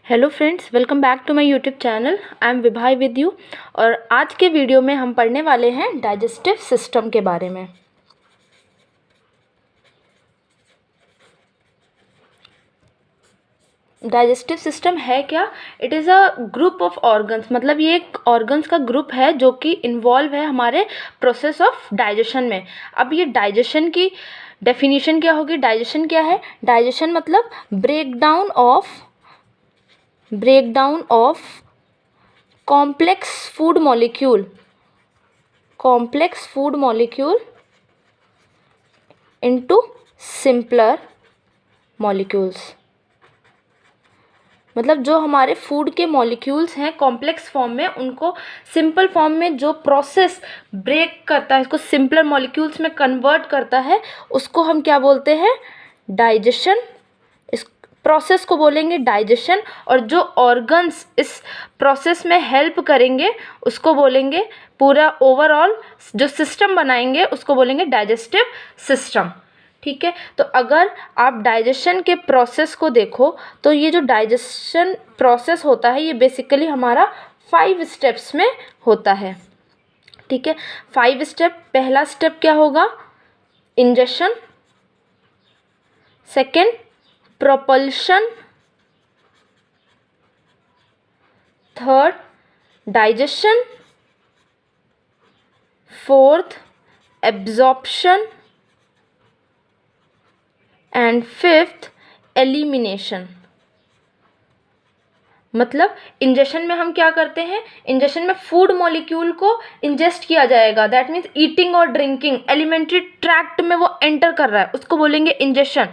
Hello friends, welcome back to my YouTube channel. I am Vibhai with you. और आज के video में हम पढ़ने वाले हैं डाइजेस्टिव सिस्टम के बारे में। डाइजेस्टिव सिस्टम है क्या? It is a group of organs, मतलब ये एक ऑर्गन्स का ग्रुप है जो कि इन्वॉल्व है हमारे प्रोसेस ऑफ डाइजेशन में। अब ये डाइजेशन की डेफिनेशन क्या होगी? डाइजेशन क्या है? डाइजेशन मतलब breakdown of complex food molecule into simpler molecules। मतलब जो हमारे फूड के मॉलिक्यूल्स हैं कॉम्प्लेक्स फॉर्म में, उनको सिंपल फॉर्म में जो प्रोसेस ब्रेक करता है, इसको सिंपलर मॉलिक्यूल्स में कन्वर्ट करता है, उसको हम क्या बोलते हैं? डाइजेशन। इस प्रोसेस को बोलेंगे डाइजेशन। और जो ऑर्गन्स इस प्रोसेस में हेल्प करेंगे उसको बोलेंगे, पूरा ओवरऑल जो सिस्टम बनाएंगे उसको बोलेंगे डाइजेस्टिव सिस्टम। ठीक है, तो अगर आप डाइजेशन के प्रोसेस को देखो तो ये जो डाइजेशन प्रोसेस होता है ये बेसिकली हमारा 5 स्टेप्स में होता है। ठीक है, 5 स्टेप। पहला स्टेप क्या होगा? Ingestion. Second, propulsion। Third, digestion। Fourth, absorption। And fifth, elimination। मतलब इंजेशन में हम क्या करते हैं? इंजेशन में फूड मॉलिक्यूल को इंजेस्ट किया जाएगा, दैट मीन्स ईटिंग और ड्रिंकिंग, एलिमेंट्री ट्रैक्ट में वो एंटर कर रहा है, उसको बोलेंगे इंजेशन।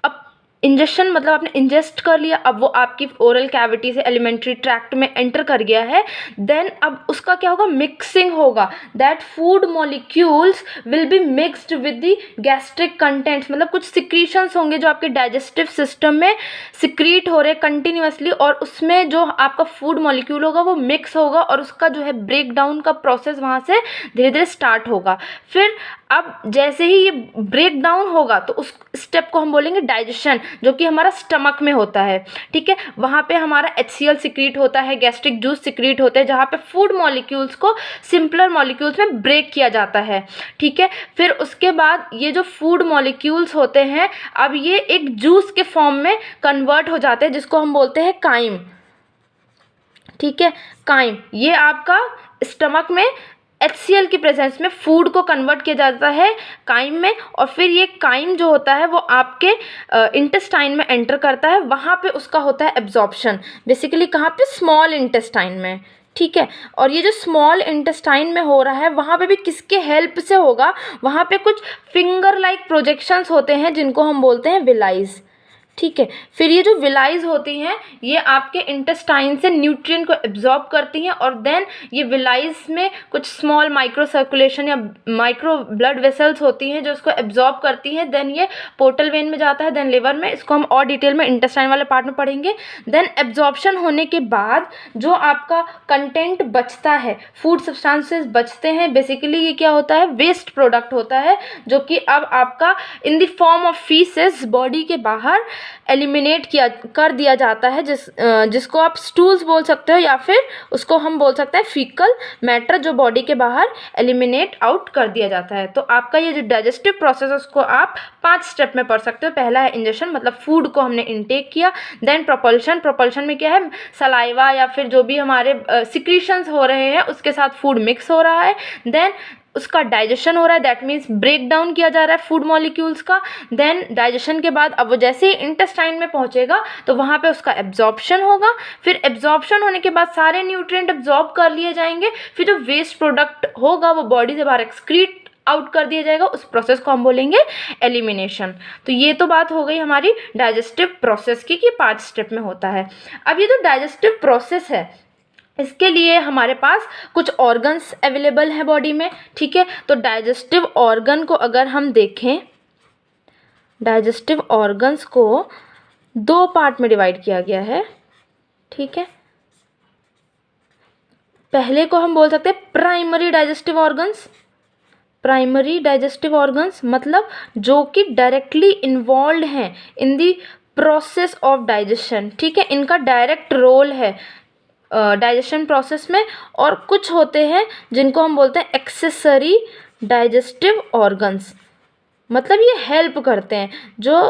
अब इंजेशन मतलब आपने इंजेस्ट कर लिया, अब वो आपकी ओरल कैविटी से एलिमेंट्री ट्रैक्ट में एंटर कर गया है। देन अब उसका क्या होगा? मिक्सिंग होगा, that food molecules will be mixed with the gastric contents. मतलब कुछ सिक्रीशंस होंगे जो आपके डाइजेस्टिव सिस्टम में सिक्रीट हो रहे कंटिन्यूअसली, और उसमें जो आपका फूड मॉलिक्यूल होगा वो मिक्स होगा और उसका जो है ब्रेक डाउन का प्रोसेस वहाँ से धीरे धीरे स्टार्ट होगा। फिर अब जैसे ही ये ब्रेक डाउन होगा तो उस स्टेप को हम बोलेंगे डाइजेशन, जो कि हमारा स्टमक में होता है। ठीक है, वहाँ पे हमारा HCl सिक्रीट होता है, गैस्ट्रिक जूस सिक्रीट होते हैं, जहाँ पे फूड मॉलिक्यूल्स को सिंपलर मॉलिक्यूल्स में ब्रेक किया जाता है। ठीक है, फिर उसके बाद ये जो फूड मॉलिक्यूल्स होते हैं अब ये एक जूस के फॉर्म में कन्वर्ट हो जाते हैं, जिसको हम बोलते हैं काइम। ठीक है, काइम ये आपका स्टमक में HCl की प्रेजेंस में फूड को कन्वर्ट किया जाता है काइम में, और फिर ये काइम जो होता है वो आपके इंटेस्टाइन में एंटर करता है, वहाँ पे उसका होता है एब्जॉर्प्शन। बेसिकली कहाँ पे? स्मॉल इंटेस्टाइन में। ठीक है, और ये जो स्मॉल इंटेस्टाइन में हो रहा है वहाँ पे भी किसके हेल्प से होगा? वहाँ पे कुछ फिंगर लाइक प्रोजेक्शंस होते हैं जिनको हम बोलते हैं विलाइज। ठीक है, फिर ये जो विलाइज होती हैं ये आपके इंटेस्टाइन से न्यूट्रिएंट को एब्जॉर्ब करती हैं, और देन ये विलाइज में कुछ स्मॉल माइक्रो सर्कुलेशन या माइक्रो ब्लड वेसल्स होती हैं जो इसको एब्जॉर्ब करती हैं। देन ये पोर्टल वेन में जाता है, देन लिवर में। इसको हम और डिटेल में इंटेस्टाइन वाले पार्ट में पढ़ेंगे। देन एब्जॉर्प्शन होने के बाद जो आपका कंटेंट बचता है, फूड सब्सटेंसेस बचते हैं, बेसिकली ये क्या होता है? वेस्ट प्रोडक्ट होता है, जो कि अब आपका in the form of faeces body के बाहर एलिमिनेट कर दिया जाता है, जिसको आप स्टूल्स बोल सकते हो, या फिर उसको हम बोल सकते हैं फीकल मैटर, जो बॉडी के बाहर एलिमिनेट आउट कर दिया जाता है। तो आपका ये जो डाइजेस्टिव प्रोसेस है उसको आप 5 स्टेप में पढ़ सकते हो। पहला है इंजेशन, मतलब फूड को हमने इनटेक किया। देन प्रोपल्शन में क्या है? सलाइवा या फिर जो भी हमारे सिक्रीशंस हो रहे हैं उसके साथ फूड मिक्स हो रहा है। देन उसका डाइजेशन हो रहा है, दैट मीन्स ब्रेक डाउन किया जा रहा है फूड मॉलिक्यूल्स का। देन डाइजेशन के बाद अब वो जैसे ही इंटेस्टाइन में पहुंचेगा तो वहाँ पे उसका एब्जॉर्प्शन होगा। फिर एब्जॉर्प्शन होने के बाद सारे न्यूट्रिएंट एब्जॉर्ब कर लिए जाएंगे, फिर जो वेस्ट प्रोडक्ट होगा वो बॉडी से बाहर एक्सक्रीट आउट कर दिया जाएगा। उस प्रोसेस को हम बोलेंगे एलिमिनेशन। तो ये तो बात हो गई हमारी डाइजेस्टिव प्रोसेस की कि 5 स्टेप में होता है। अब ये जो डाइजेस्टिव प्रोसेस है इसके लिए हमारे पास कुछ ऑर्गन्स अवेलेबल है बॉडी में। ठीक है, तो डाइजेस्टिव ऑर्गन को अगर हम देखें, डाइजेस्टिव ऑर्गन्स को 2 पार्ट में डिवाइड किया गया है। ठीक है, पहले को हम बोल सकते हैं primary digestive organs. Primary digestive organs मतलब जो कि डायरेक्टली इन्वॉल्व हैं इन दी प्रोसेस ऑफ डाइजेशन, ठीक है, इनका डायरेक्ट रोल है डाइजेशन प्रोसेस में। और कुछ होते हैं जिनको हम बोलते हैं एक्सेसरी डाइजेस्टिव ऑर्गन्स, मतलब ये हेल्प करते हैं जो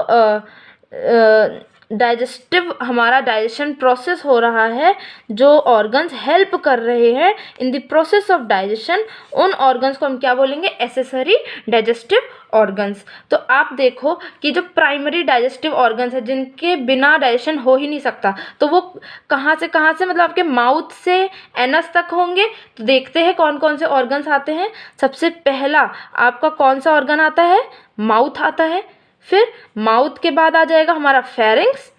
डाइजेस्टिव हमारा डाइजेशन प्रोसेस हो रहा है, जो ऑर्गन्स हेल्प कर रहे हैं in the process of digestion, उन ऑर्गन्स को हम क्या बोलेंगे, एक्सेसरी डाइजेस्टिव ऑर्गन्स। तो आप देखो कि जो प्राइमरी डाइजेस्टिव ऑर्गन्स है जिनके बिना डाइजेशन हो ही नहीं सकता, तो वो कहाँ से मतलब आपके माउथ से एनस तक होंगे। तो देखते हैं कौन कौन से ऑर्गन्स आते हैं। सबसे पहला आपका कौन सा ऑर्गन आता है, माउथ आता है। फिर माउथ के बाद आ जाएगा हमारा फेरिंग्स,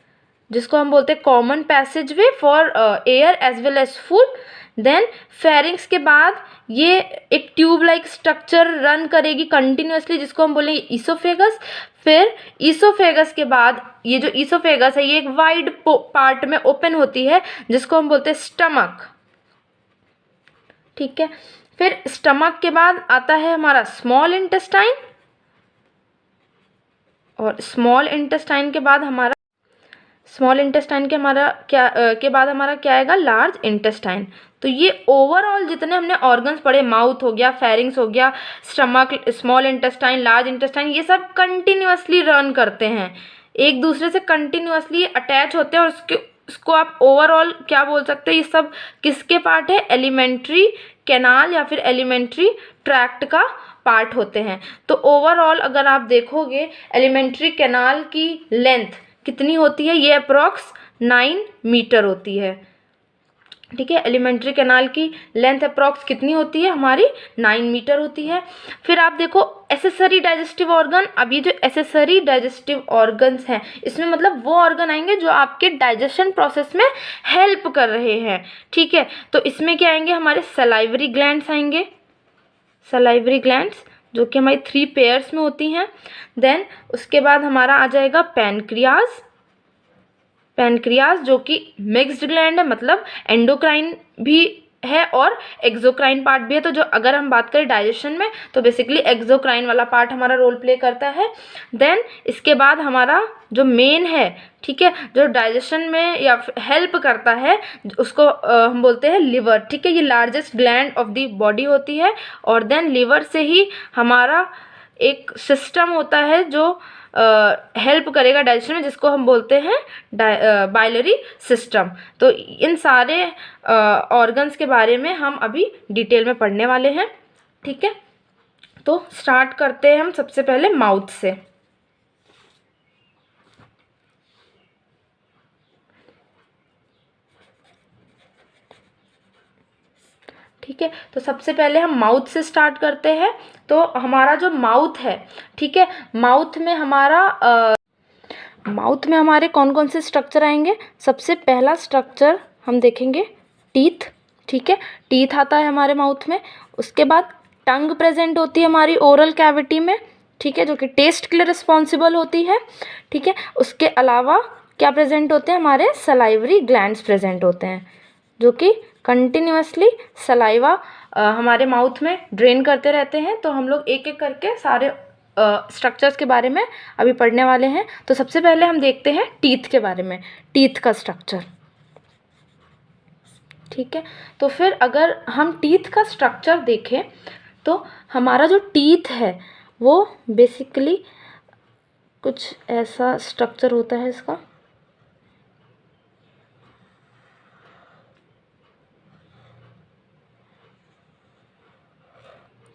जिसको हम बोलते हैं common passage way for air as well as food. Then pharynx के बाद ये एक ट्यूब लाइक स्ट्रक्चर रन करेगी कंटिन्यूअसली, जिसको हम बोलेंगे ईसोफेगस। फिर ईसोफेगस के बाद ये जो ईसोफेगस है ये एक वाइड पार्ट में ओपन होती है, जिसको हम बोलते हैं स्टमक, ठीक है। फिर स्टमक के बाद आता है हमारा स्मॉल इंटेस्टाइन, और स्मॉल इंटेस्टाइन के बाद हमारा क्या आएगा, लार्ज इंटेस्टाइन। तो ये ओवरऑल जितने हमने ऑर्गन्स पढ़े, माउथ हो गया, फेरिंग्स हो गया, stomach, small intestine, large intestine, ये सब कंटिन्यूअसली रन करते हैं, एक दूसरे से कंटिन्यूअसली अटैच होते हैं। और इसको आप ओवरऑल क्या बोल सकते हैं, ये सब किसके पार्ट है, एलिमेंट्री कैनाल या फिर एलिमेंट्री ट्रैक्ट का पार्ट होते हैं। तो ओवरऑल अगर आप देखोगे एलिमेंट्री कैनाल की लेंथ कितनी होती है, ये अप्रॉक्स 9 मीटर होती है, ठीक है। एलिमेंट्री कैनाल की लेंथ अप्रॉक्स कितनी होती है हमारी, 9 मीटर होती है। फिर आप देखो एसेसरी डाइजेस्टिव ऑर्गन। अब ये जो एसेसरी डाइजेस्टिव ऑर्गन्स हैं, इसमें मतलब वो ऑर्गन आएंगे जो आपके डाइजेशन प्रोसेस में हेल्प कर रहे हैं, ठीक है। तो इसमें क्या आएंगे, हमारे सलाइवरी ग्लैंड्स आएंगे, सलाइवरी ग्लैंड्स जो कि हमारी 3 पेयर्स में होती हैं। देन उसके बाद हमारा आ जाएगा पैनक्रियाज, पैनक्रियाज जो कि मिक्स्ड ग्लैंड है, मतलब एंडोक्राइन भी है और एक्सोक्राइन पार्ट भी है। तो जो अगर हम बात करें डाइजेशन में, तो बेसिकली एक्सोक्राइन वाला पार्ट हमारा रोल प्ले करता है। देन इसके बाद हमारा जो मेन है, ठीक है, जो डाइजेशन में या हेल्प करता है, उसको हम बोलते हैं लिवर, ठीक है। ये largest gland of the body होती है। और देन लिवर से ही हमारा एक सिस्टम होता है जो हेल्प करेगा डाइजेशन में, जिसको हम बोलते हैं बाइलरी सिस्टम। तो इन सारे ऑर्गन्स के बारे में हम अभी डिटेल में पढ़ने वाले हैं, ठीक है। तो स्टार्ट करते हैं हम सबसे पहले माउथ से। ठीक है, तो सबसे पहले हम माउथ से स्टार्ट करते हैं। तो हमारा जो माउथ है, ठीक है, माउथ में हमारे कौन कौन से स्ट्रक्चर आएंगे। सबसे पहला स्ट्रक्चर हम देखेंगे टीथ, ठीक है, टीथ आता है हमारे माउथ में। उसके बाद टंग प्रेजेंट होती है हमारी ओरल कैविटी में, ठीक है, जो कि टेस्ट के लिए रिस्पॉन्सिबल होती है, ठीक है। उसके अलावा क्या प्रेजेंट होते हैं, हमारे सलाइवरी ग्लैंड्स प्रेजेंट होते हैं, जो कि कंटिन्यूअसली सलाइवा हमारे माउथ में ड्रेन करते रहते हैं। तो हम लोग एक एक करके सारे स्ट्रक्चर्स के बारे में अभी पढ़ने वाले हैं। तो सबसे पहले हम देखते हैं टीथ के बारे में, टीथ का स्ट्रक्चर, ठीक है। तो फिर अगर हम टीथ का स्ट्रक्चर देखें, तो हमारा जो टीथ है वो बेसिकली कुछ ऐसा स्ट्रक्चर होता है इसका,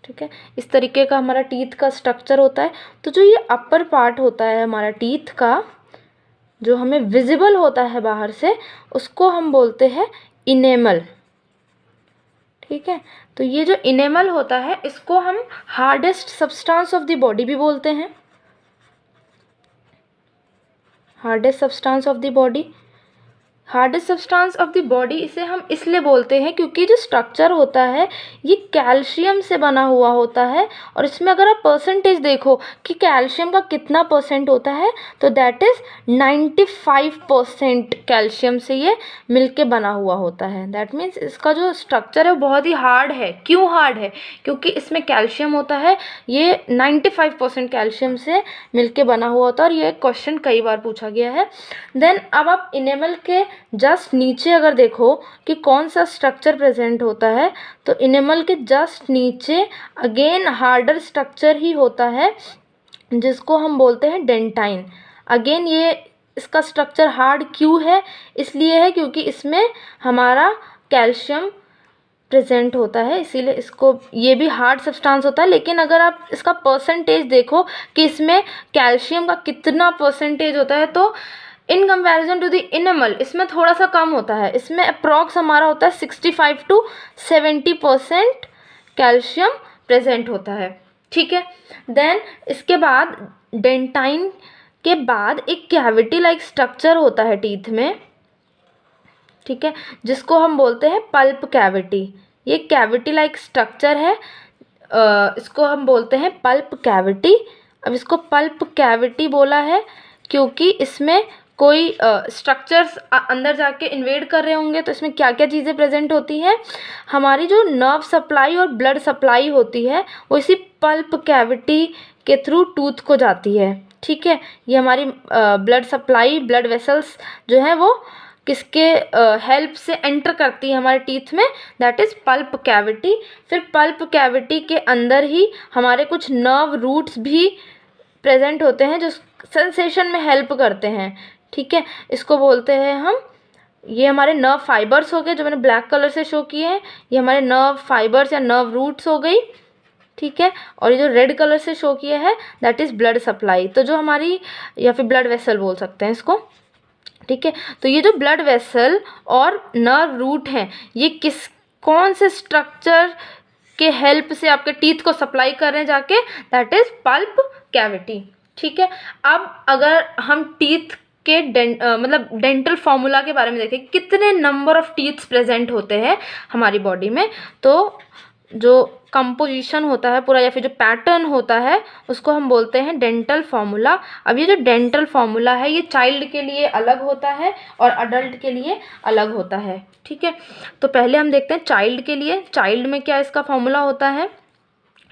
ठीक है। इस तरीके का हमारा टीथ का स्ट्रक्चर होता है। तो जो ये अपर पार्ट होता है हमारा टीथ का, जो हमें विजिबल होता है बाहर से, उसको हम बोलते हैं इनेमल, ठीक है। तो ये जो इनेमल होता है, इसको हम hardest substance of the body भी बोलते हैं, hardest substance of the body. Hardest substance of the body इसे हम इसलिए बोलते हैं क्योंकि जो स्ट्रक्चर होता है ये कैल्शियम से बना हुआ होता है, और इसमें अगर आप परसेंटेज देखो कि कैल्शियम का कितना परसेंट होता है, तो दैट इज़ 95% कैल्शियम से ये मिलके बना हुआ होता है। दैट मीन्स इसका जो स्ट्रक्चर है वो बहुत ही हार्ड है। क्यों हार्ड है? क्योंकि इसमें कैल्शियम होता है, ये 95% कैल्शियम से मिलके बना हुआ होता है, और ये क्वेश्चन कई बार पूछा गया है। देन अब आप इनेमल के जस्ट नीचे अगर देखो कि कौन सा स्ट्रक्चर प्रेजेंट होता है, तो इनेमल के जस्ट नीचे अगेन हार्डर स्ट्रक्चर ही होता है जिसको हम बोलते हैं डेंटाइन। अगेन ये इसका स्ट्रक्चर हार्ड क्यों है? इसलिए है क्योंकि इसमें हमारा कैल्शियम प्रेजेंट होता है, इसीलिए इसको ये भी हार्ड सब्सटेंस होता है। लेकिन अगर आप इसका परसेंटेज देखो कि इसमें कैल्शियम का कितना परसेंटेज होता है, तो in comparison to the enamel इसमें थोड़ा सा कम होता है। इसमें अप्रॉक्स हमारा होता है 65 to 70% कैल्शियम प्रेजेंट होता है। ठीक है। देन इसके बाद डेंटाइन के बाद एक कैविटी लाइक स्ट्रक्चर होता है टीथ में, ठीक है, जिसको हम बोलते हैं पल्प कैविटी। ये कैविटी लाइक स्ट्रक्चर है, इसको हम बोलते हैं पल्प कैविटी। अब इसको पल्प कैविटी बोला है क्योंकि इसमें कोई स्ट्रक्चर्स अंदर जाके इन्वेड कर रहे होंगे, तो इसमें क्या क्या चीज़ें प्रेजेंट होती हैं? हमारी जो नर्व सप्लाई और ब्लड सप्लाई होती है वो इसी पल्प कैविटी के थ्रू टूथ को जाती है। ठीक है। ये हमारी ब्लड सप्लाई, ब्लड वेसल्स जो हैं वो किसके हेल्प से एंटर करती है हमारे टीथ में? That is pulp cavity. फिर पल्प कैविटी के अंदर ही हमारे कुछ नर्व रूट्स भी प्रेजेंट होते हैं जो सेंसेशन में हेल्प करते हैं। ठीक है। इसको बोलते हैं हम, ये हमारे नर्व फाइबर्स हो गए जो मैंने ब्लैक कलर से शो किए हैं, ये हमारे नर्व फाइबर्स या नर्व रूट्स हो गई। ठीक है। और ये जो रेड कलर से शो किया है दैट इज़ ब्लड सप्लाई, तो जो हमारी, या फिर ब्लड वेसल बोल सकते हैं इसको। ठीक है। तो ये जो ब्लड वेसल और नर्व रूट हैं ये कौन से स्ट्रक्चर के हेल्प से आपके टीथ को सप्लाई कर रहे हैं जाके? That is pulp cavity. ठीक है। अब अगर हम टीथ के मतलब डेंटल फॉर्मूला के बारे में देखें, कितने नंबर ऑफ टीथ्स प्रेजेंट होते हैं हमारी बॉडी में, तो जो कंपोजिशन होता है पूरा या फिर जो पैटर्न होता है उसको हम बोलते हैं डेंटल फॉर्मूला। अब ये जो डेंटल फॉर्मूला है ये चाइल्ड के लिए अलग होता है और अडल्ट के लिए अलग होता है। ठीक है। तो पहले हम देखते हैं चाइल्ड के लिए, चाइल्ड में क्या इसका फॉर्मूला होता है।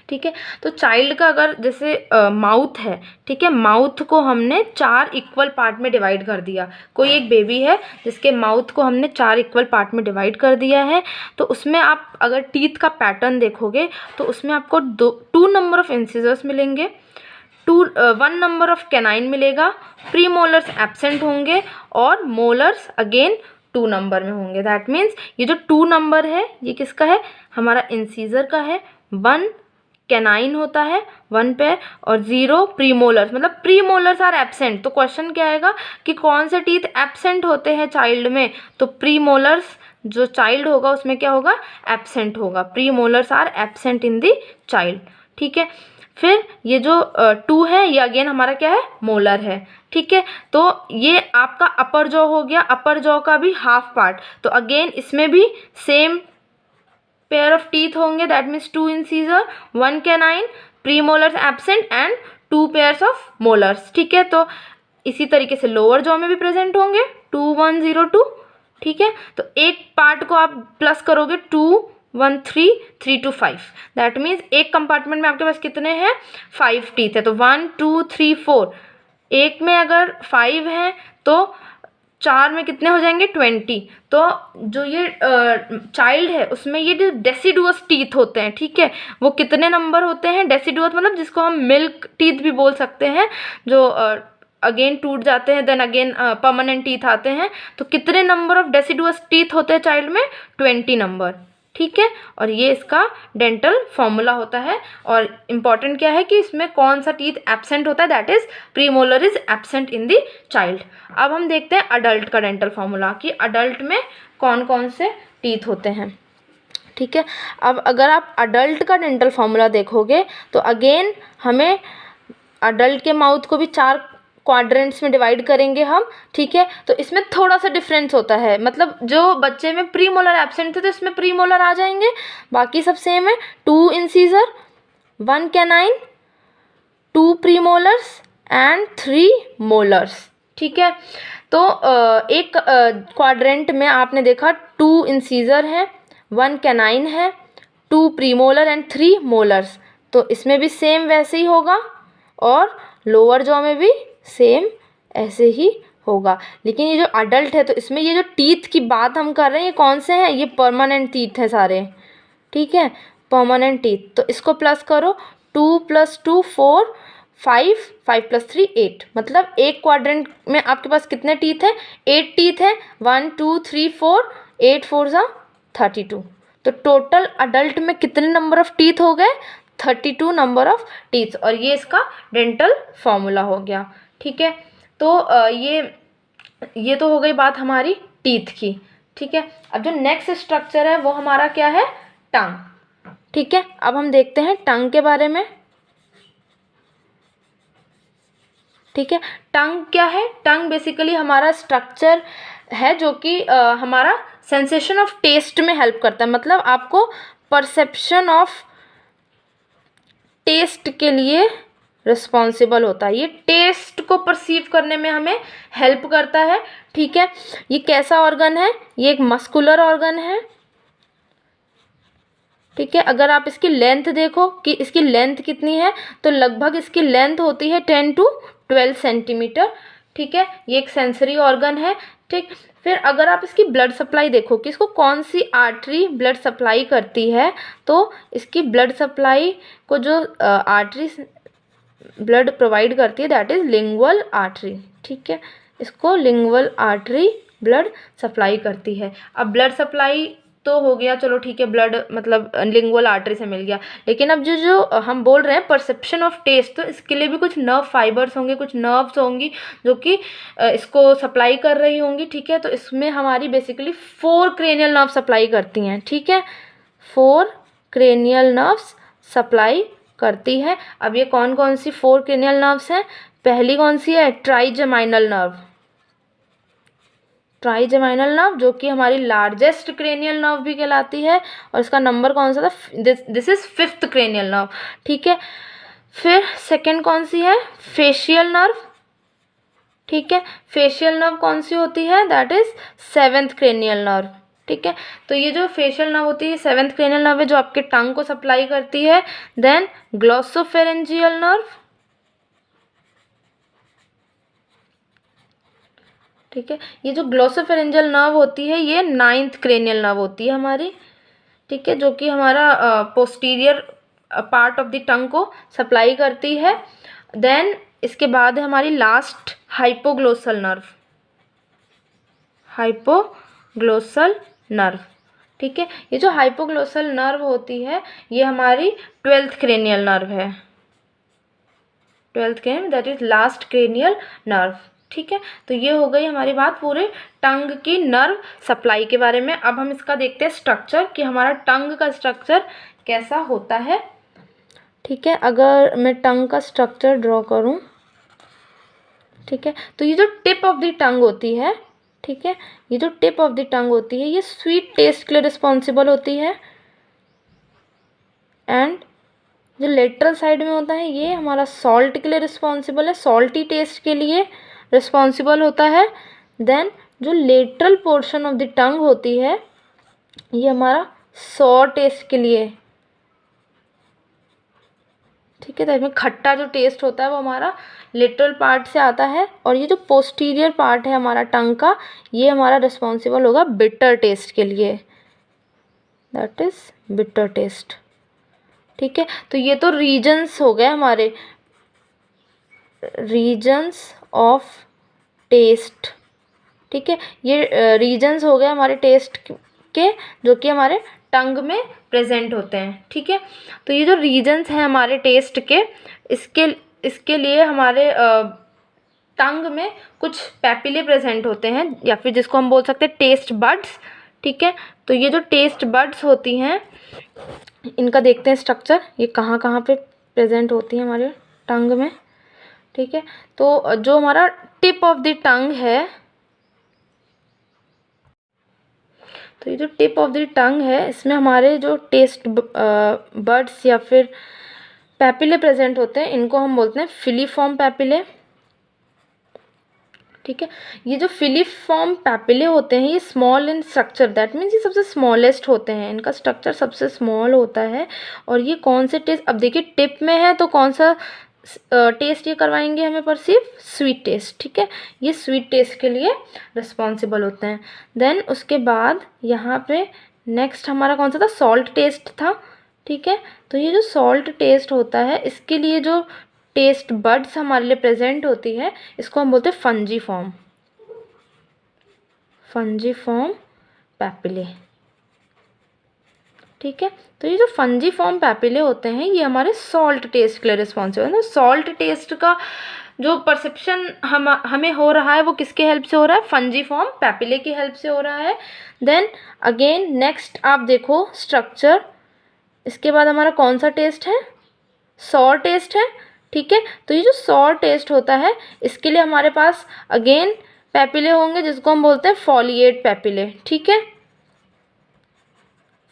ठीक है। तो चाइल्ड का अगर जैसे माउथ है, ठीक है, माउथ को हमने 4 इक्वल पार्ट में डिवाइड कर दिया। कोई एक बेबी है जिसके माउथ को हमने 4 इक्वल पार्ट में डिवाइड कर दिया है, तो उसमें आप अगर टीथ का पैटर्न देखोगे तो उसमें आपको 2 नंबर ऑफ इंसिजर्स मिलेंगे, 1 नंबर ऑफ कैनाइन मिलेगा, प्री मोलर्स एब्सेंट होंगे और मोलर्स अगेन 2 नंबर में होंगे। दैट मीन्स ये जो 2 नंबर है ये किसका है? हमारा इंसीजर का है। 1 कैनाइन होता है 1 पेयर और 0 प्रीमोलर्स, मतलब प्रीमोलर्स आर एब्सेंट। तो क्वेश्चन क्या आएगा कि कौन से टीथ एब्सेंट होते हैं चाइल्ड में? तो प्रीमोलर्स जो चाइल्ड होगा उसमें क्या होगा? एब्सेंट होगा। Premolars are absent in the child. ठीक है। फिर ये जो 2 है ये अगेन हमारा क्या है? मोलर है। ठीक है। तो ये आपका अपर जॉ हो गया, अपर जॉ का भी हाफ पार्ट, तो अगेन इसमें भी सेम पेयर ऑफ टीथ होंगे, that means 2 incisor, 1 canine, premolars absent and 2 pairs of molars. ठीक है। तो इसी तरीके से लोअर जॉ में भी प्रेजेंट होंगे 2 1 0 2। ठीक है। तो एक पार्ट को आप प्लस करोगे 2 1 3 3 2 5, दैट मीन्स एक कंपार्टमेंट में आपके पास कितने हैं? 5 टीथ है। तो 1 2 3 4, एक में अगर 5 हैं तो 4 में कितने हो जाएंगे? 20। तो जो ये चाइल्ड है उसमें ये जो डेसिडुअस टीथ होते हैं, ठीक है, वो कितने नंबर होते हैं? डेसिडुअस मतलब जिसको हम मिल्क टीथ भी बोल सकते हैं, जो अगेन टूट जाते हैं देन अगेन परमानेंट टीथ आते हैं। तो कितने नंबर ऑफ डेसिडुअस टीथ होते हैं चाइल्ड में? 20 नंबर। ठीक है। और ये इसका डेंटल फॉर्मूला होता है। और इम्पॉर्टेंट क्या है कि इसमें कौन सा टीथ एब्सेंट होता है? That is premolar is absent in the child. अब हम देखते हैं अडल्ट का डेंटल फॉर्मूला कि अडल्ट में कौन कौन से टीथ होते हैं। ठीक है। अब अगर आप अडल्ट का डेंटल फॉर्मूला देखोगे तो अगेन हमें अडल्ट के माउथ को भी 4 क्वाड्रेंट्स में डिवाइड करेंगे हम, ठीक है। तो इसमें थोड़ा सा डिफरेंस होता है, मतलब जो बच्चे में प्री मोलर एब्सेंट थे तो इसमें प्री मोलर आ जाएंगे, बाकी सब सेम है। 2 incisor, 1 canine, 2 pre molars and 3 molars, ठीक है। तो एक क्वाड्रेंट में आपने देखा 2 इंसीजर है, 1 कैनाइन है, 2 प्रीमोलर एंड 3 मोलर्स। तो इसमें भी सेम वैसे ही होगा और लोअर जॉ में भी सेम ऐसे ही होगा। लेकिन ये जो अडल्ट है तो इसमें ये जो टीथ की बात हम कर रहे हैं ये कौन से हैं, ये परमानेंट टीथ है सारे, ठीक है, परमानेंट टीथ। तो इसको प्लस करो, 2 + 2 4, 5, 5 + 3 8, मतलब एक क्वाड्रेंट में आपके पास कितने टीथ हैं, 8 टीथ हैं, 1 2 3 4, 8 4 ज़ा 32। तो टोटल अडल्ट में कितने नंबर ऑफ टीथ हो गए, 32 नंबर ऑफ टीथ। और ये इसका डेंटल फॉर्मूला हो गया, ठीक है। तो ये तो हो गई बात हमारी टीथ की, ठीक है। अब जो नेक्स्ट स्ट्रक्चर है वो हमारा क्या है, टंग, ठीक है। अब हम देखते हैं टंग के बारे में, ठीक है। टंग क्या है, टंग बेसिकली हमारा स्ट्रक्चर है जो कि हमारा सेंसेशन ऑफ टेस्ट में हेल्प करता है, मतलब आपको परसेप्शन ऑफ टेस्ट के लिए रिस्पॉन्सिबल होता है। ये टेस्ट को परसीव करने में हमें हेल्प करता है, ठीक है। ये कैसा ऑर्गन है, ये एक मस्कुलर ऑर्गन है, ठीक है। अगर आप इसकी लेंथ देखो कि इसकी लेंथ कितनी है, तो लगभग इसकी लेंथ होती है 10 to 12 सेंटीमीटर, ठीक है। ये एक सेंसरी ऑर्गन है, ठीक। फिर अगर आप इसकी ब्लड सप्लाई देखो कि इसको कौन सी आर्टरी ब्लड सप्लाई करती है, तो इसकी ब्लड सप्लाई को जो आर्टरी ब्लड प्रोवाइड करती है दैट इज़ लिंगुअल आर्टरी, ठीक है। इसको लिंगुअल आर्टरी ब्लड सप्लाई करती है। अब ब्लड सप्लाई तो हो गया, चलो ठीक है, ब्लड मतलब लिंगुअल आर्टरी से मिल गया। लेकिन अब जो हम बोल रहे हैं परसेप्शन ऑफ टेस्ट, तो इसके लिए भी कुछ नर्व फाइबर्स होंगे, कुछ नर्व्स होंगी जो कि इसको सप्लाई कर रही होंगी, ठीक है। तो इसमें हमारी बेसिकली 4 क्रेनियल नर्व सप्लाई करती हैं, ठीक है, 4 क्रेनियल नर्व्स सप्लाई करती है। अब ये कौन कौन सी 4 क्रेनियल नर्व्स हैं, पहली कौन सी है, ट्राइजेमाइनल नर्व, ट्राइजेमाइनल नर्व जो कि हमारी लार्जेस्ट क्रेनियल नर्व भी कहलाती है, और इसका नंबर कौन सा था, this is 5th cranial nerve, ठीक है। फिर सेकंड कौन सी है, फेशियल नर्व, ठीक है। फेशियल नर्व कौन सी होती है, that is 7th cranial nerve, ठीक है। तो ये जो फेशियल नर्व होती है 7th क्रेनियल नर्व है जो आपके टंग को सप्लाई करती है। देन ग्लॉसोफेरेंजियल नर्व, ठीक है। ये जो ग्लॉसोफेरेंजियल नर्व होती है ये 9th क्रेनियल नर्व होती है हमारी, ठीक है, जो कि हमारा posterior part of the tongue को सप्लाई करती है। देन इसके बाद है हमारी last hypoglossal nerve, hypoglossal nerve, ठीक है। ये जो हाइपोग्लोसल नर्व होती है ये हमारी 12th क्रेनियल नर्व है, 12th cranial that is last cranial nerve, ठीक है। तो ये हो गई हमारी बात पूरे टंग की नर्व सप्लाई के बारे में। अब हम इसका देखते हैं स्ट्रक्चर कि हमारा टंग का स्ट्रक्चर कैसा होता है, ठीक है। अगर मैं टंग का स्ट्रक्चर ड्रॉ करूं, ठीक है, तो ये जो टिप ऑफ द टंग होती है, ठीक है, ये जो टिप ऑफ द टंग होती है ये स्वीट टेस्ट के लिए रिस्पॉन्सिबल होती है, एंड जो लेटरल साइड में होता है ये हमारा सॉल्ट के लिए रिस्पॉन्सिबल है, सॉल्टी टेस्ट के लिए रिस्पॉन्सिबल होता है। देन जो lateral portion of the tongue होती है ये हमारा सॉर टेस्ट के लिए, ठीक है। तो इसमें खट्टा जो टेस्ट होता है वो हमारा लेटरल पार्ट से आता है, और ये जो पोस्टीरियर पार्ट है हमारा टंग का ये हमारा रिस्पॉन्सिबल होगा बिटर टेस्ट के लिए, दैट इज बिटर टेस्ट, ठीक है। तो ये तो रीजन्स हो गए हमारे, रीजन्स ऑफ टेस्ट, ठीक है। ये रीजन्स हो गए हमारे टेस्ट के जो कि हमारे टंग में प्रेजेंट होते हैं, ठीक है। तो ये जो रीजन्स हैं हमारे टेस्ट के, इसके लिए हमारे टंग में कुछ पैपिले प्रेजेंट होते हैं, या फिर जिसको हम बोल सकते हैं टेस्ट बड्स, ठीक है। तो ये जो टेस्ट बड्स होती हैं इनका देखते हैं स्ट्रक्चर, ये कहाँ कहाँ पे प्रेजेंट होती हैं हमारे टंग में, ठीक है। तो जो हमारा टिप ऑफ द टंग है, तो ये जो टिप ऑफ द टंग है इसमें हमारे जो टेस्ट बड्स या फिर पैपिले प्रेजेंट होते हैं, इनको हम बोलते हैं फिलीफॉर्म पैपिले। ठीक है। ये जो फिलीफॉर्म पैपिले होते हैं ये small in structure, that means ये सबसे स्मॉलेस्ट होते हैं, इनका स्ट्रक्चर सबसे स्मॉल होता है। और ये कौन से टेस्ट, अब देखिए टिप में है तो कौन सा टेस्ट ये करवाएंगे हमें परसीव, स्वीट टेस्ट। ठीक है, ये स्वीट टेस्ट के लिए रिस्पॉन्सिबल होते हैं। देन उसके बाद यहाँ पे नेक्स्ट हमारा कौन सा था, सॉल्ट टेस्ट था। ठीक है, तो ये जो सॉल्ट टेस्ट होता है इसके लिए जो टेस्ट बड्स हमारे लिए प्रेजेंट होती है इसको हम बोलते हैं फंजीफॉर्म, फंजीफॉर्म पैपिले। ठीक है, तो ये जो फंजीफॉर्म पैपिले होते हैं ये हमारे सॉल्ट टेस्ट के लिए रिस्पॉन्सिबल है। सॉल्ट टेस्ट का जो परसेप्शन हमें हो रहा है वो किसके हेल्प से हो रहा है, फंजीफॉर्म पैपिले की हेल्प से हो रहा है। देन अगेन नेक्स्ट आप देखो स्ट्रक्चर, इसके बाद हमारा कौन सा टेस्ट है, सॉ टेस्ट है। ठीक है, तो ये जो सॉ टेस्ट होता है इसके लिए हमारे पास अगेन पैपिले होंगे जिसको हम बोलते हैं फॉलिएट पैपिले। ठीक है,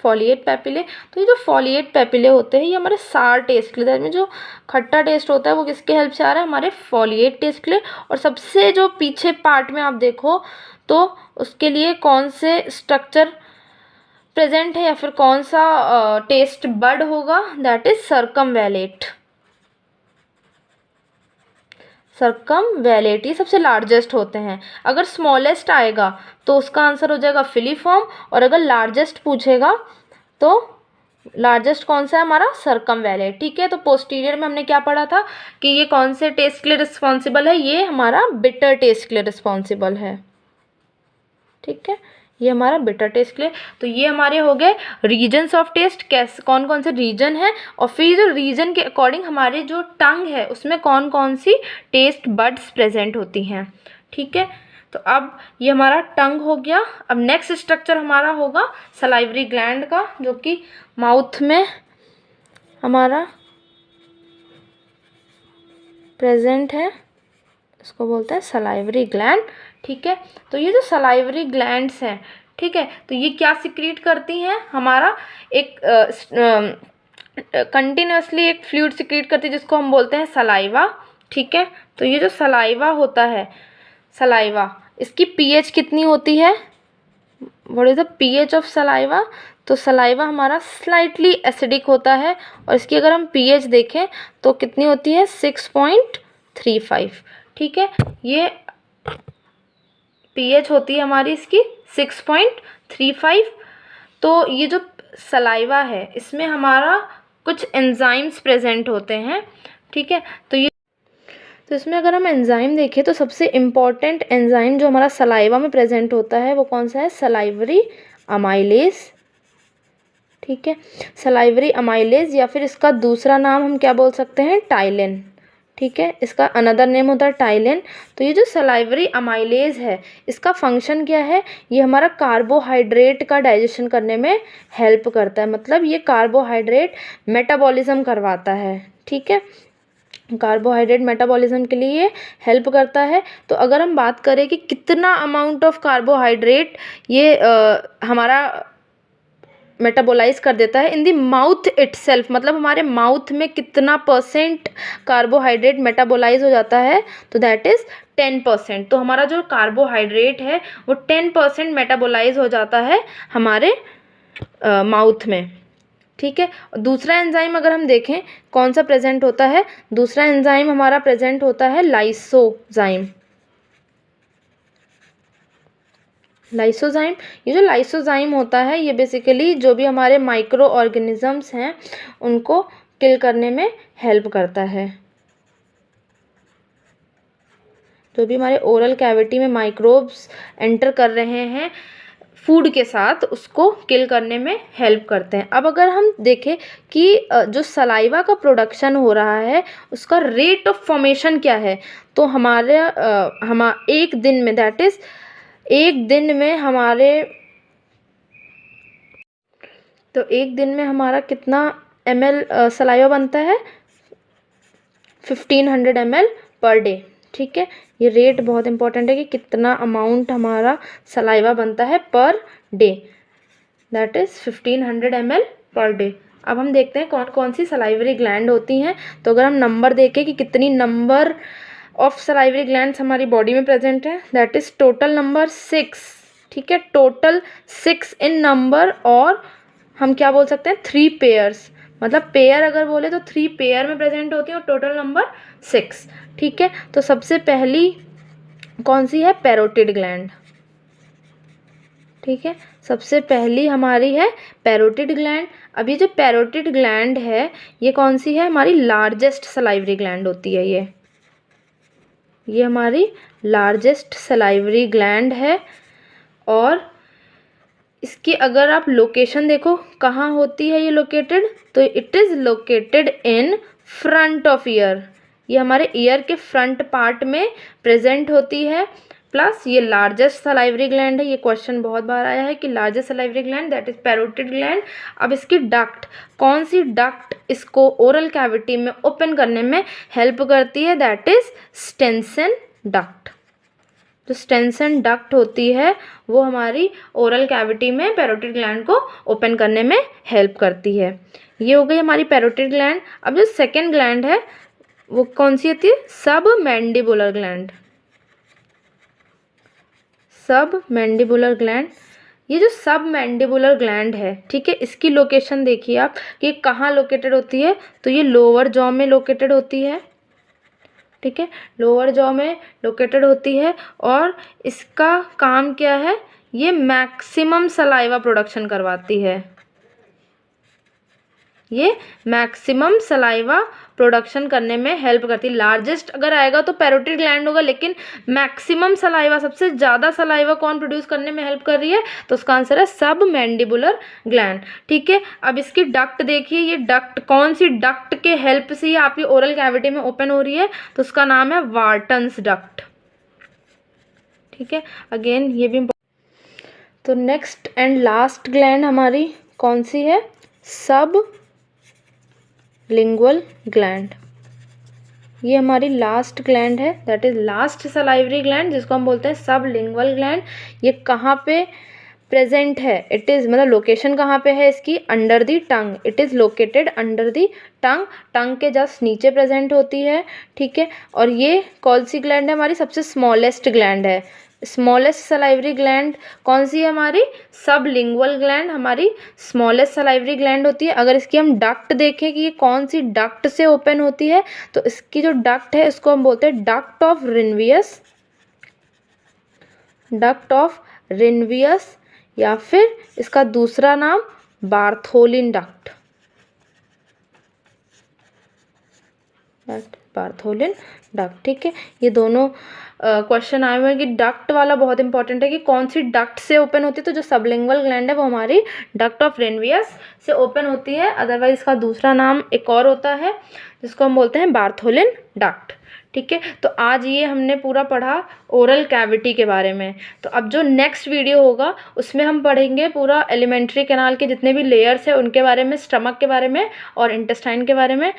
फॉलिएट पैपिले। तो ये जो फॉलिएट पैपिले होते हैं ये हमारे सार टेस्ट के लिए, जो खट्टा टेस्ट होता है वो किसके हेल्प से आ रहा है, हमारे फॉलिएट टेस्ट के लिए। और सबसे जो पीछे पार्ट में आप देखो तो उसके लिए कौन से स्ट्रक्चर प्रेजेंट है या फिर कौन सा टेस्ट बड होगा, दैट इज सर्कमवैलेट। सर्कमवैलेट ये सबसे लार्जेस्ट होते हैं। अगर स्मॉलेस्ट आएगा तो उसका आंसर हो जाएगा फिलीफॉर्म, और अगर लार्जेस्ट पूछेगा तो लार्जेस्ट कौन सा है हमारा, सर्कमवैलेट। ठीक है, तो पोस्टीरियर में हमने क्या पढ़ा था कि ये कौन से टेस्ट के लिए रिस्पॉन्सिबल है, ये हमारा बिटर टेस्ट के लिए रिस्पॉन्सिबल है। ठीक है, ये हमारा बिटर टेस्ट के लिए। तो ये हमारे हो गए रीजन्स ऑफ टेस्ट, कैसे कौन कौन से रीजन है, और फिर जो रीजन के अकॉर्डिंग हमारे जो टंग है उसमें कौन कौन सी टेस्ट बड्स प्रेजेंट होती हैं। ठीक है, तो अब ये हमारा टंग हो गया। अब नेक्स्ट स्ट्रक्चर हमारा होगा सलाइवरी ग्लैंड का, जो कि माउथ में हमारा प्रेजेंट है, इसको बोलते हैं सलाइवरी ग्लैंड। ठीक है, तो ये जो सलाइवरी ग्लैंड्स हैं, ठीक है, तो ये क्या सिक्रीट करती हैं, हमारा एक कंटिन्यूसली एक फ्लूइड सिक्रीट करती है जिसको हम बोलते हैं सलाइवा। ठीक है, तो ये जो सलाइवा होता है, सलाइवा इसकी पीएच कितनी होती है, what is the pH of saliva, तो सलाइवा हमारा स्लाइटली एसिडिक होता है, और इसकी अगर हम पीएच देखें तो कितनी होती है, 6.35। ठीक है, ये पीएच होती है हमारी इसकी 6.35। तो ये जो सलाइवा है इसमें हमारा कुछ एंजाइम्स प्रेजेंट होते हैं। ठीक है, तो इसमें अगर हम एंजाइम देखें तो सबसे इम्पॉर्टेंट एंजाइम जो हमारा सलाइवा में प्रेजेंट होता है वो कौन सा है, सलाइवरी अमाइलेज। ठीक है, सलाइवरी अमाइलेज, या फिर इसका दूसरा नाम हम क्या बोल सकते हैं, टाइलिन। ठीक है, इसका अनदर नेम होता है टाइलिन। तो ये जो सलाइवरी अमाइलेज है इसका फंक्शन क्या है, ये हमारा कार्बोहाइड्रेट का डाइजेशन करने में हेल्प करता है, मतलब ये कार्बोहाइड्रेट मेटाबॉलिज्म करवाता है। ठीक है, कार्बोहाइड्रेट मेटाबॉलिज्म के लिए हेल्प करता है। तो अगर हम बात करें कि कितना अमाउंट ऑफ कार्बोहाइड्रेट ये हमारा मेटाबोलाइज कर देता है इन दी माउथ इटसेल्फ, मतलब हमारे माउथ में कितना % कार्बोहाइड्रेट मेटाबोलाइज हो जाता है, तो दैट इज़ 10%। तो हमारा जो कार्बोहाइड्रेट है वो 10% मेटाबोलाइज हो जाता है हमारे माउथ में। ठीक है, दूसरा एंजाइम अगर हम देखें कौन सा प्रेजेंट होता है, दूसरा एंजाइम हमारा प्रेजेंट होता है लाइसोजाइम। लाइसोजाइम, ये जो लाइसोजाइम होता है ये बेसिकली जो भी हमारे माइक्रो ऑर्गेनिजम्स हैं उनको किल करने में हेल्प करता है। जो भी हमारे ओरल कैविटी में माइक्रोब्स एंटर कर रहे हैं फूड के साथ उसको किल करने में हेल्प करते हैं। अब अगर हम देखें कि जो सलाइवा का प्रोडक्शन हो रहा है उसका रेट ऑफ फॉर्मेशन क्या है, तो हमारे एक दिन में, दैट इज़ एक दिन में हमारे, तो एक दिन में हमारा कितना ml सलाइवा बनता है, 1500 ml पर डे। ठीक है, ये रेट बहुत इंपॉर्टेंट है कि कितना अमाउंट हमारा सलाइवा बनता है per day, that is 1500 ml per day. अब हम देखते हैं कौन कौन सी सलाइवरी ग्लैंड होती हैं। तो अगर हम नंबर देखें कि कितनी नंबर ऑफ सलाइवरी ग्लैंड्स हमारी बॉडी में प्रेजेंट है, दैट इज़ टोटल नंबर 6। ठीक है, टोटल 6 इन नंबर, और हम क्या बोल सकते हैं 3 पेयर्स, मतलब पेयर अगर बोले तो 3 पेयर में प्रेजेंट होती है और टोटल नंबर 6। ठीक है, तो सबसे पहली कौन सी है, पैरोटिड ग्लैंड। ठीक है, सबसे पहली हमारी है पैरोटिड ग्लैंड। अब ये जो पैरोटिड ग्लैंड है ये कौन सी है, हमारी लार्जेस्ट सलाइवरी ग्लैंड होती है। ये हमारी लार्जेस्ट सलाइवरी ग्लैंड है, और इसकी अगर आप लोकेशन देखो कहाँ होती है ये लोकेटेड, तो it is located in front of year. ये हमारे ईयर के फ्रंट पार्ट में प्रेजेंट होती है। प्लस ये लार्जेस्ट सलाइवरी ग्लैंड है, ये क्वेश्चन बहुत बार आया है कि largest salivary gland that is parotid gland. अब इसकी डक्ट, कौन सी डक्ट इसको ओरल कैविटी में ओपन करने में हेल्प करती है, दैट इज स्टेंसन डक्ट। जो स्टेंसन डक्ट होती है वो हमारी ओरल कैविटी में पैरोटिड ग्लैंड को ओपन करने में हेल्प करती है। ये हो गई हमारी पैरोटिड ग्लैंड। अब जो सेकेंड ग्लैंड है वो कौन सी होती है, सब मैंडिबुलर ग्लैंड। सब मैंडिबुलर ग्लैंड, ये जो सब मैंडिबुलर ग्लैंड है, ठीक है, इसकी लोकेशन देखिए आप कि कहाँ लोकेटेड होती है, तो ये लोअर जॉ में लोकेटेड होती है। ठीक है, लोअर जॉ में लोकेटेड होती है, और इसका काम क्या है, ये मैक्सिमम सलाइवा प्रोडक्शन करवाती है। ये मैक्सिमम सलाइवा प्रोडक्शन करने में हेल्प करती है। लार्जेस्ट अगर आएगा तो पैरोटिड ग्लैंड होगा, लेकिन मैक्सिमम सलाइवा, सबसे ज़्यादा सलाइवा कौन प्रोड्यूस करने में हेल्प कर रही है, तो उसका आंसर है सब मैंडिबुलर ग्लैंड। ठीक है, अब इसकी डक्ट देखिए, ये डक्ट कौन सी डक्ट के हेल्प से ये आपकी ओरल कैविटी में ओपन हो रही है, तो उसका नाम है वार्टन्स डक्ट। ठीक है, अगेन ये भी, तो नेक्स्ट एंड लास्ट ग्लैंड हमारी कौन सी है, सब लिंगुअल ग्लैंड। ये हमारी लास्ट ग्लैंड है, that is last salivary gland, जिसको हम बोलते हैं सब लिंगुअल ग्लैंड। ये कहाँ पे प्रेजेंट है, इट इज़, मतलब लोकेशन कहाँ पे है इसकी, under the tongue. It is located under the tongue, tongue के जस्ट नीचे प्रेजेंट होती है। ठीक है, और ये कौन सी ग्लैंड है, हमारी सबसे स्मॉलेस्ट ग्लैंड है। स्मॉलेस्ट सलाइवरी ग्लैंड कौन सी है, हमारी सब लिंगुअल ग्लैंड हमारी स्मॉलेस्ट सलाइवरी ग्लैंड होती है। अगर इसकी हम डक्ट देखें कि ये कौन सी डक्ट से ओपन होती है, तो इसकी जो डक्ट है इसको हम बोलते हैं डक्ट ऑफ रिनवियस, डक्ट ऑफ रिनवियस, या फिर इसका दूसरा नाम बार्थोलिन डक्ट, बार्थोलिन डक्ट। ठीक है, ये दोनों क्वेश्चन आए हुए हैं कि डक्ट वाला बहुत इंपॉर्टेंट है कि कौन सी डक्ट से ओपन होती है, तो जो सबलिंगुअल ग्लैंड है वो हमारी डक्ट ऑफ रिनवियस से ओपन होती है। अदरवाइज इसका दूसरा नाम एक और होता है जिसको हम बोलते हैं बार्थोलिन डक्ट। ठीक है, तो आज ये हमने पूरा पढ़ा ओरल कैविटी के बारे में। तो अब जो नेक्स्ट वीडियो होगा उसमें हम पढ़ेंगे पूरा एलिमेंट्री कैनाल के जितने भी लेयर्स हैं उनके बारे में, स्टमक के बारे में और इंटेस्टाइन के बारे में।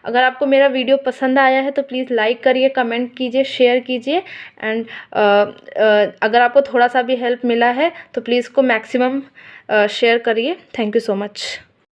अगर आपको मेरा वीडियो पसंद आया है तो प्लीज़ लाइक करिए, कमेंट कीजिए, शेयर कीजिए, एंड अगर आपको थोड़ा सा भी हेल्प मिला है तो प्लीज़ को मैक्सिमम शेयर करिए। Thank you so much.